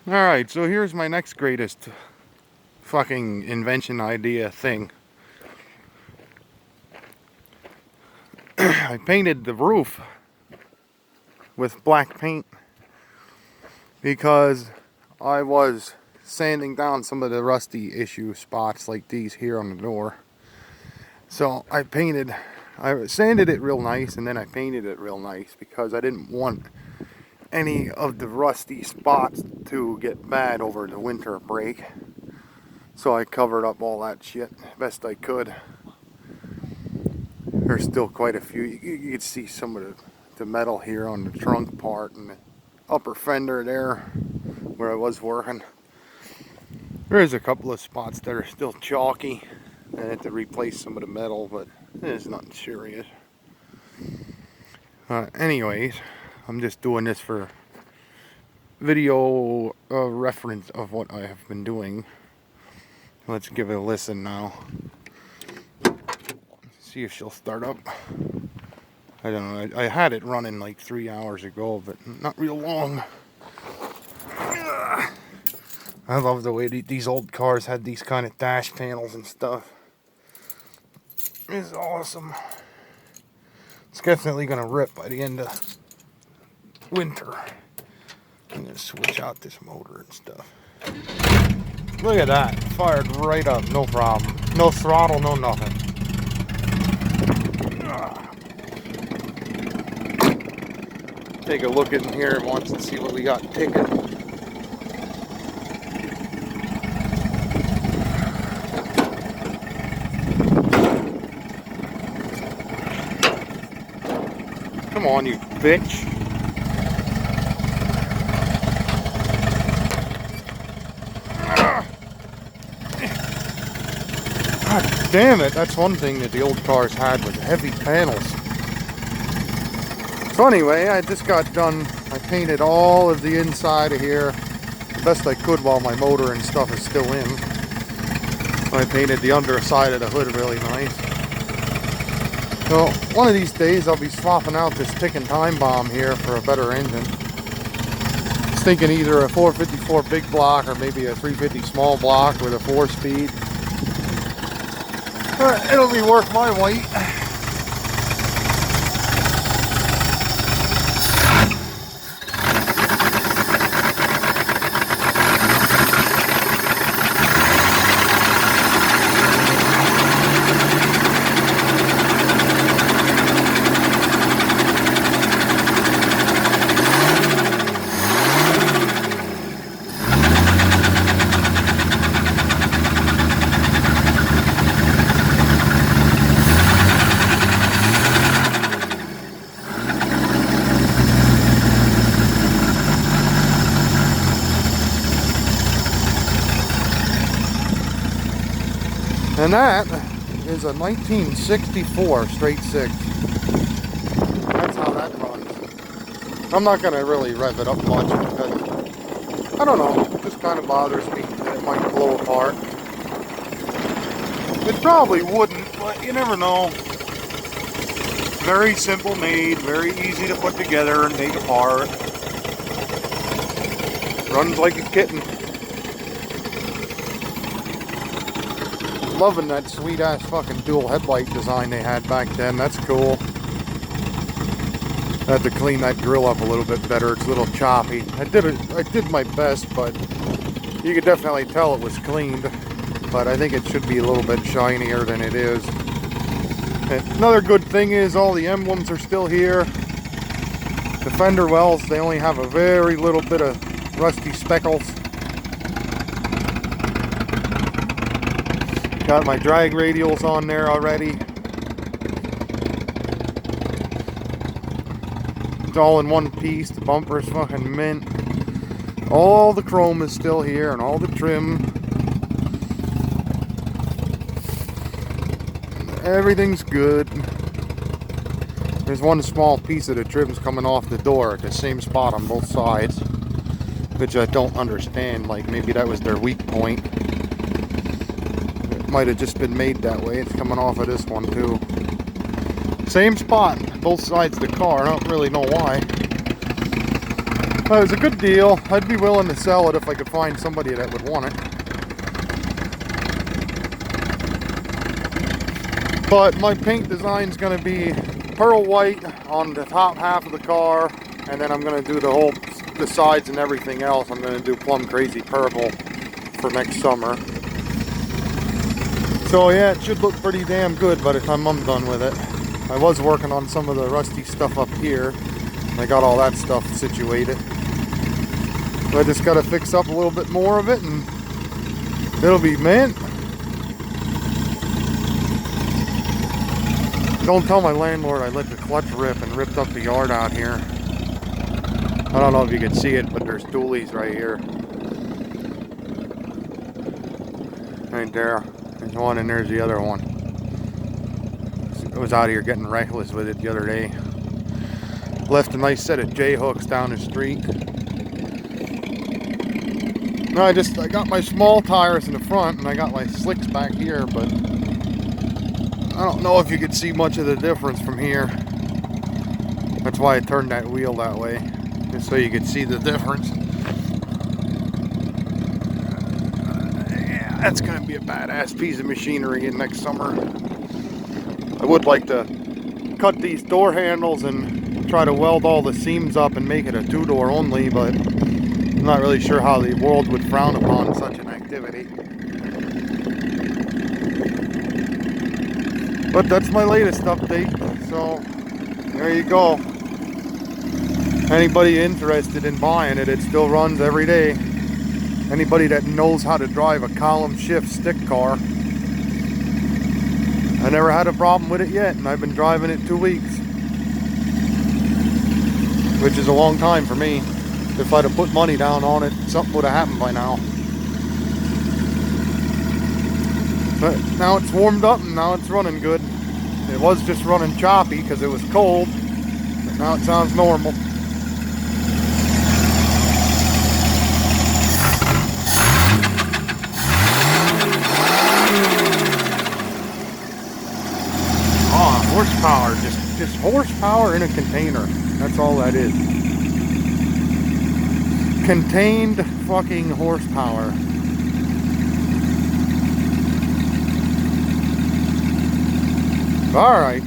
Alright, so here's my next greatest fucking invention idea thing. I painted the roof with black paint because I was sanding down some of the rusty issue spots like these here on the door. So I sanded it real nice, and then I painted it real nice because I didn't want any of the rusty spots to get bad over the winter break. So I covered up all that shit best I could. There's still quite a few. You can see some of the metal here on the trunk part and the upper fender there where I was working. There is a couple of spots that are still chalky. I had to replace some of the metal, but it's nothing serious. Anyways, I'm just doing this for video reference of what I have been doing. Let's give it a listen now. See if she'll start up. I don't know. I had it running like 3 hours ago, but not real long. I love the way these old cars had these kind of dash panels and stuff. It's awesome. It's definitely gonna rip by the end of winter. I'm gonna switch out this motor and stuff. Look at that. Fired right up, no problem. No throttle, no nothing. Take a look in here once and see what we got ticking. Come on, you bitch. God damn it, that's one thing that the old cars had was heavy panels. So anyway, I just got done. I painted all of the inside of here the best I could while my motor and stuff is still in. I painted the underside of the hood really nice. So one of these days I'll be swapping out this ticking time bomb here for a better engine. I was thinking either a 454 big block or maybe a 350 small block with a 4-speed. It'll be worth my weight. And that is a 1964 straight six. That's how that runs. I'm not going to really rev it up much because, I don't know, it just kind of bothers me that it might blow apart. It probably wouldn't, but you never know. Very simple made, very easy to put together and take apart. Runs like a kitten. Loving that sweet ass fucking dual headlight design they had back then. That's cool. I had to clean that grill up a little bit better. It's a little choppy. I did my best, but you could definitely tell it was cleaned. But I think it should be a little bit shinier than it is. And another good thing is all the emblems are still here. The fender wells, they only have a very little bit of rusty speckles. Got my drag radials on there already. It's all in one piece. The bumper is fucking mint. All the chrome is still here and all the trim. Everything's good. There's one small piece of the trim's coming off the door at the same spot on both sides, which I don't understand. Like maybe that was their weak point. Might have just been made that way. It's coming off of this one too. Same spot, both sides of the car. I don't really know why. It was a good deal. I'd be willing to sell it if I could find somebody that would want it. But my paint design is going to be pearl white on the top half of the car, and then I'm going to do the sides and everything else. I'm going to do plum crazy purple for next summer. So yeah, it should look pretty damn good by the time I'm done with it. I was working on some of the rusty stuff up here. I got all that stuff situated. I just got to fix up a little bit more of it and it'll be mint. Don't tell my landlord I let the clutch rip and ripped up the yard out here. I don't know if you can see it, but there's dualies right here. Right there. There's one and there's the other one. I was out here getting reckless with it the other day. Left a nice set of J-hooks down the street. No, I got my small tires in the front and I got my slicks back here, but I don't know if you could see much of the difference from here. That's why I turned that wheel that way, just so you could see the difference. Yeah, that's gonna be a badass piece of machinery in next summer. I would like to cut these door handles and try to weld all the seams up and make it a two-door only, but I'm not really sure how the world would frown upon such an activity. But that's my latest update, so there you go. Anybody interested in buying it, it still runs every day. Anybody that knows how to drive a column shift stick car. I never had a problem with it yet, and I've been driving it 2 weeks. Which is a long time for me. If I'd have put money down on it, something would have happened by now. But now it's warmed up and now it's running good. It was just running choppy because it was cold, but now it sounds normal. Horsepower, just horsepower in a container. That's all that is. Contained fucking horsepower. All right.